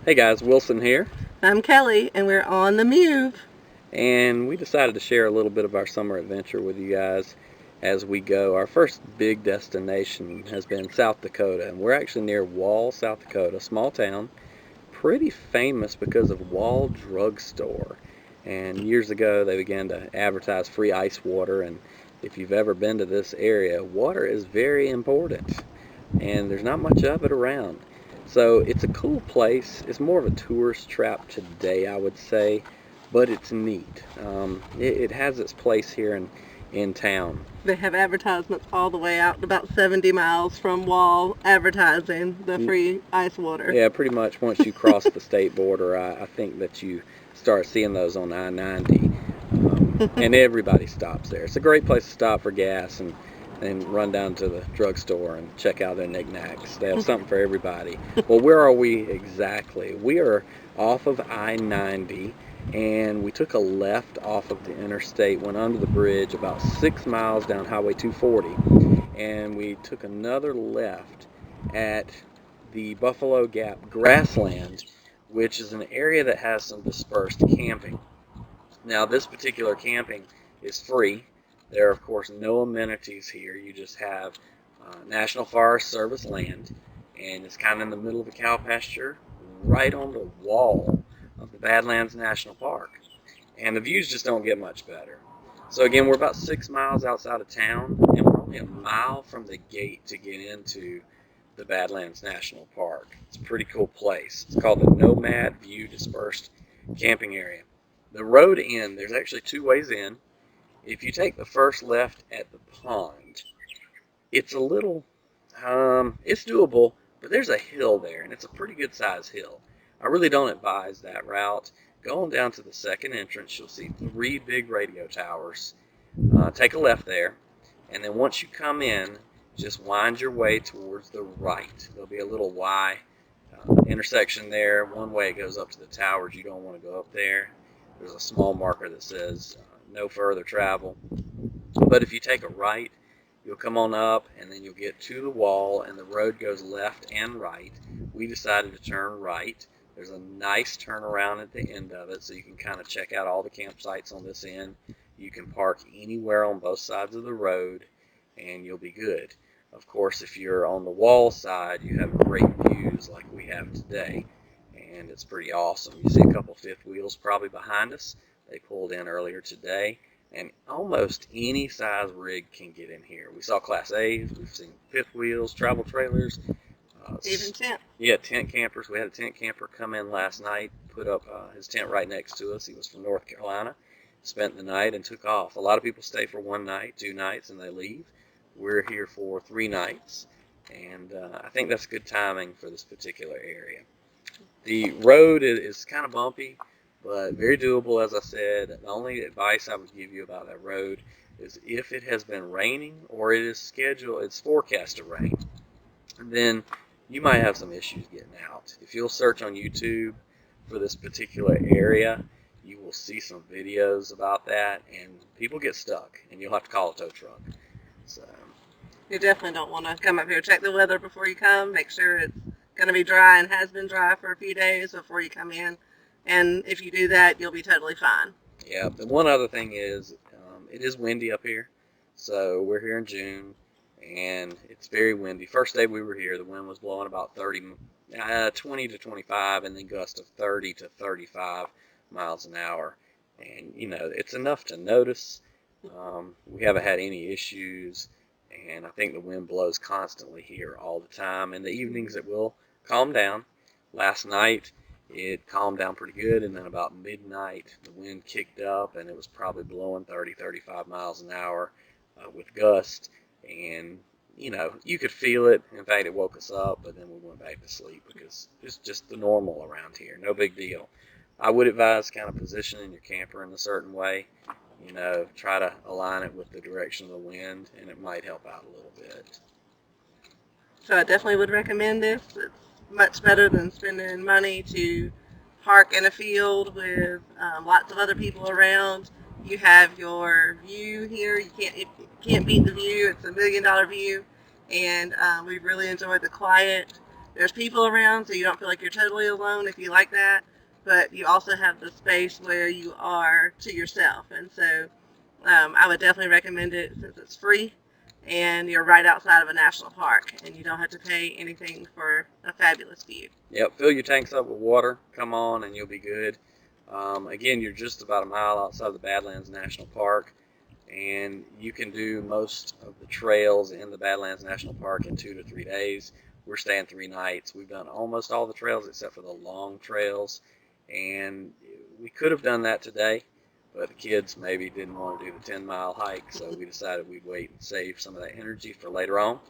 Hey guys, Wilson here, I'm Kelly, and we're on the Mewve. and we decided to share a little bit of our summer adventure with you guys as we go. Our first big destination has been South Dakota, and we're actually near Wall, South Dakota, small town, pretty famous because of Wall Drug Store. And years ago, they began to advertise free ice water, and if you've ever been to this area, water is very important, and there's not much of it around. So it's a cool place. It's more of a tourist trap today, I would say, but it's neat. It has its place here in town. They have advertisements all the way out about 70 miles from Wall advertising the free ice water. Yeah, pretty much once you cross the state border, I think that you start seeing those on I-90, and everybody stops there. It's a great place to stop for gas and run down to the drugstore and check out their knickknacks. They have something for everybody. Well, where are we exactly? We are off of I-90, and we took a left off of the interstate, went under the bridge about 6 miles down Highway 240, and we took another left at the Buffalo Gap Grassland, which is an area that has some dispersed camping. Now, this particular camping is free. There are, of course, no amenities here. You just have National Forest Service land, and it's kind of in the middle of a cow pasture, right on the wall of the Badlands National Park. And the views just don't get much better. So again, we're about 6 miles outside of town, and we're only a mile from the gate to get into the Badlands National Park. It's a pretty cool place. It's called the Nomad View Dispersed Camping area. The road in, there's actually two ways in. If you take the first left at the pond, it's a little, it's doable, but there's a hill there, and it's a pretty good sized hill. I really don't advise that route. Going down to the second entrance, you'll see 3 big radio towers. Take a left there, and then once you come in, just wind your way towards the right. There'll be a little Y intersection there. One way it goes up to the towers. You don't want to go up there. There's a small marker that says no further travel. But if you take a right, you'll come on up, and then you'll get to the wall, and the road goes left and right. We decided to turn right. There's a nice turnaround at the end of it, so you can kind of check out all the campsites on this end. You can park anywhere on both sides of the road, and you'll be good. Of course, if you're on the wall side, you have great views like we have today, and it's pretty awesome. You see a couple fifth wheels probably behind us. They pulled in earlier today, and almost any size rig can get in here. We saw Class A's, we've seen fifth wheels, travel trailers. Even tent. Yeah, tent campers. We had a tent camper come in last night, put up his tent right next to us. He was from North Carolina, spent the night and took off. A lot of people stay for 1 night, 2 nights, and they leave. We're here for 3 nights, and I think that's good timing for this particular area. The road is kind of bumpy, but very doable, as I said. The only advice I would give you about that road is if it has been raining or it's forecast to rain, then you might have some issues getting out. If you'll search on YouTube for this particular area, you will see some videos about that, and people get stuck, and you'll have to call a tow truck. So You definitely don't want to come up here. Check the weather before you come. Make sure it's going to be dry and has been dry for a few days before you come in. And if you do that, you'll be totally fine. yeah, the one other thing is it is windy up here. So we're here in June, and it's very windy. First day we were here, the wind was blowing about 20 to 25, and then gusts of 30 to 35 miles an hour. And, it's enough to notice. We haven't had any issues, and I think the wind blows constantly here all the time. In the evenings, it will calm down. Last night, it calmed down pretty good, and then about midnight, the wind kicked up, and it was probably blowing 30, 35 miles an hour with gust. And, you could feel it. In fact, it woke us up, but then we went back to sleep because it's just the normal around here. No big deal. I would advise kind of positioning your camper in a certain way. Try to align it with the direction of the wind, and it might help out a little bit. So I definitely would recommend this. It's much better than spending money to park in a field with lots of other people around. You have your view here. You can't beat the view. It's $1 million view, and we really enjoyed the quiet. there's people around, so you don't feel like you're totally alone if you like that, but you also have the space where you are to yourself. And so I would definitely recommend it since it's free and you're right outside of a national park and you don't have to pay anything for a fabulous view. Yep, fill your tanks up with water, come on, and you'll be good. Again, you're just about a mile outside the Badlands National Park, and you can do most of the trails in the Badlands National Park in 2 to 3 days. We're staying 3 nights. We've done almost all the trails except for the long trails, and we could have done that today, but the kids maybe didn't want to do the 10-mile hike, so we decided we'd wait and save some of that energy for later on.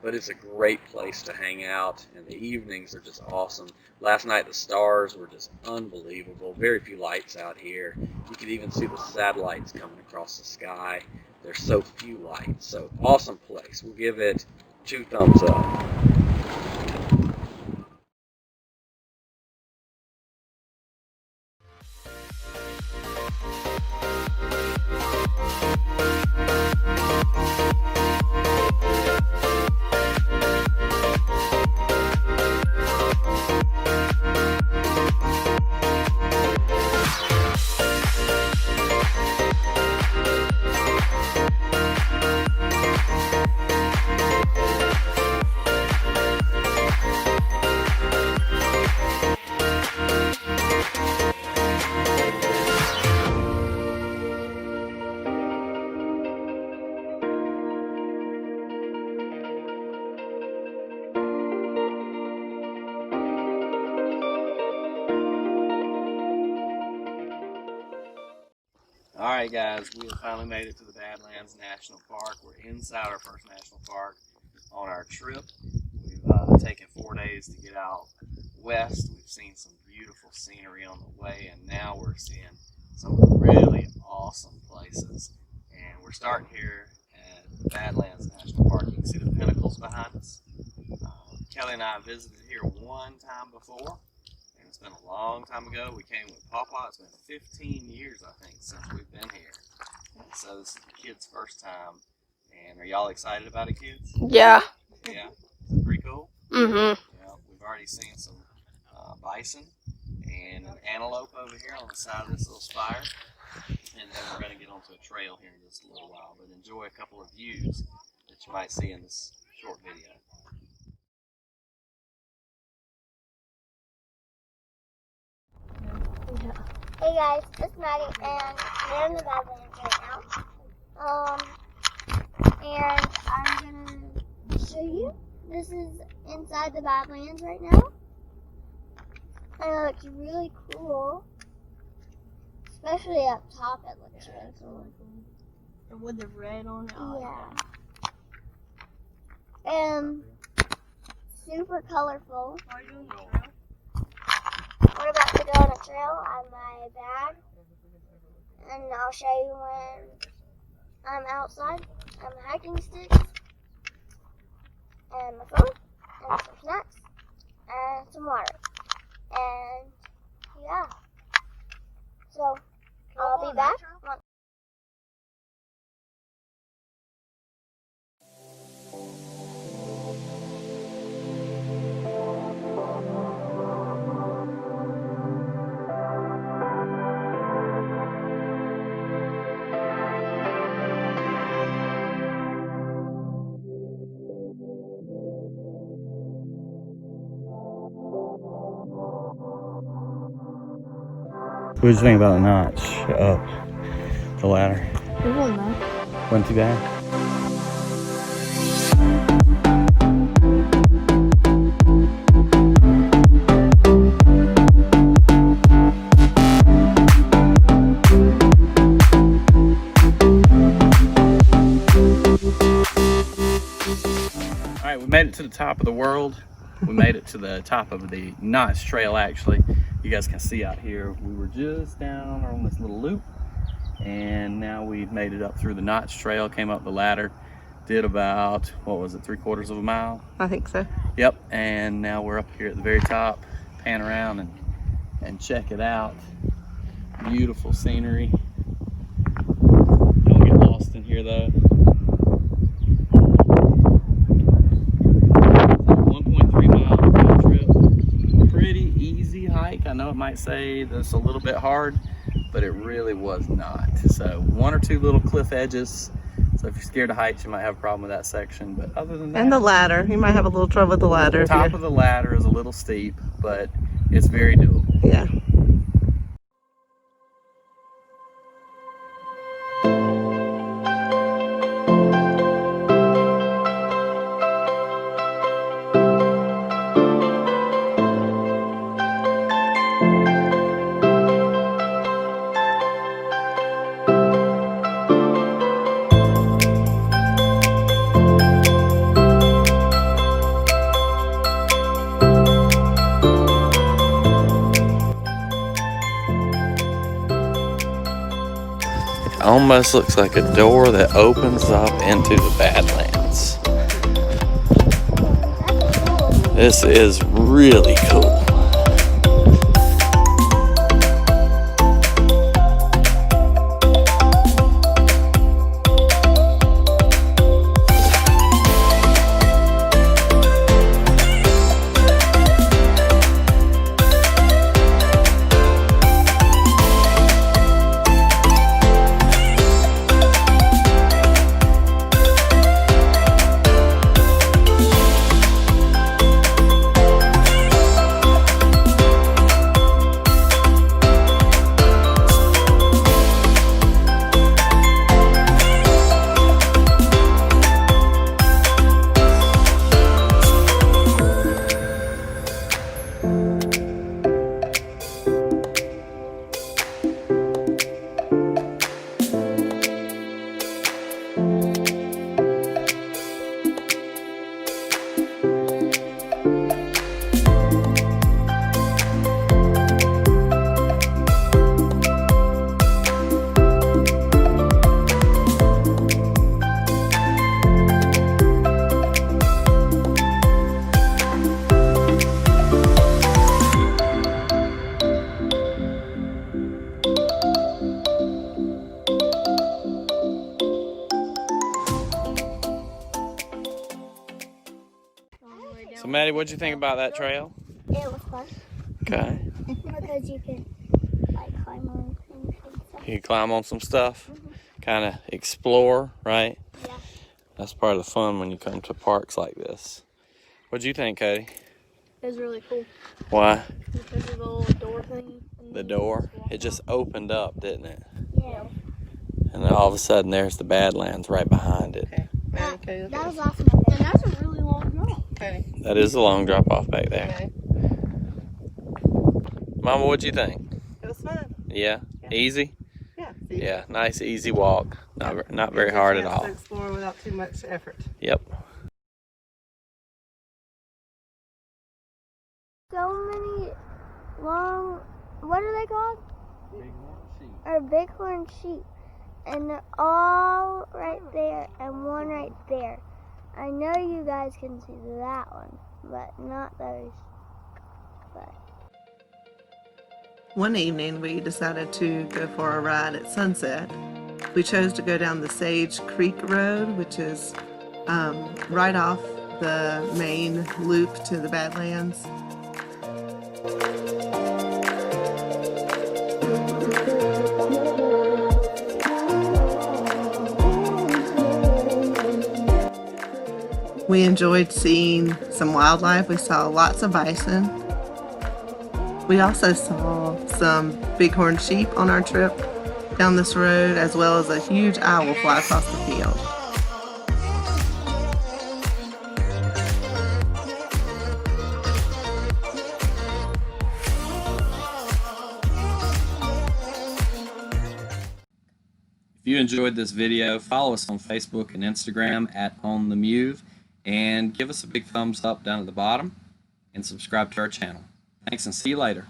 But it's a great place to hang out, and the evenings are just awesome. Last night the stars were just unbelievable. Very few lights out here. You could even see the satellites coming across the sky. There's so few lights, so awesome place. We'll give it 2 thumbs up. Alright guys, we have finally made it to the Badlands National Park. We're inside our first national park on our trip. We've taken 4 days to get out west. We've seen some beautiful scenery on the way, and now we're seeing some really awesome places. And we're starting here at the Badlands National Park. You can see the pinnacles behind us. Kelly and I visited here one time before. It's been a long time ago. We came with Pawpaw. It's been 15 years, I think, since we've been here. And so this is the kids' first time. And are y'all excited about it, kids? Yeah. Yeah? Is it pretty cool? Mm-hmm. Yeah, we've already seen some bison and an antelope over here on the side of this little spire. And then we're going to get onto a trail here in just a little while. But enjoy a couple of views that you might see in this short video. Hey guys, it's Maddie, and we're in the Badlands right now. And I'm gonna show you. This is inside the Badlands right now. And it looks really cool. Especially up top, it looks really cool. And with the red on it. Yeah. And super colorful. We're about to go on a trail. I have my bag, and I'll show you when I'm outside. I have my hiking sticks, and my phone, and some snacks, and some water. And yeah, so I'll be back. What did you think about the notch up the ladder? It wasn't bad. Wasn't too bad? Alright, we made it to the top of the world. We made it to the top of the Notch Trail, actually. You guys can see out here, we were just down on this little loop, and now we've made it up through the Notch Trail, came up the ladder, did about, what was it, 3/4 of a mile? I think so. Yep, and now we're up here at the very top, pan around and check it out. Beautiful scenery. Don't get lost in here though. 1.3 might say that it's a little bit hard, but it really was not. So one or two little cliff edges. So if you're scared of heights, you might have a problem with that section. But other than that, And the ladder, you might have a little trouble with the ladder. the top of the ladder is a little steep, but it's very doable. Yeah. Almost looks like a door that opens up into the Badlands. This is really cool. So Maddie, what'd you think about that trail? It was fun Okay. because you can like climb on things and stuff. You can climb on some stuff, kind of explore, right? Yeah. That's part of the fun when you come to parks like this. What'd you think, Cody? It was really cool. Why? Because of the little door thing. The door, it just opened up, didn't it? Yeah. And then all of a sudden there's the Badlands right behind it. Okay. That was awesome. And that's a really long drop. Okay. That is a long drop off back there. Okay. Mama, what'd you think? It was fun. Yeah? Easy? Yeah. Yeah, nice easy walk. Not very hard at all. To explore without too much effort. Yep. So many long, what are they called? Bighorn sheep. Or bighorn sheep. And they're all right there and one right there. I know you guys can see that one, but not those. But One evening we decided to go for a ride at sunset. We chose to go down the Sage Creek Road, which is right off the main loop to the Badlands. We enjoyed seeing some wildlife. We saw lots of bison. We also saw some bighorn sheep on our trip down this road, as well as a huge owl fly across the field. If you enjoyed this video, follow us on Facebook and Instagram at On the Mewve, and give us a big thumbs up down at the bottom and subscribe to our channel. Thanks and see you later.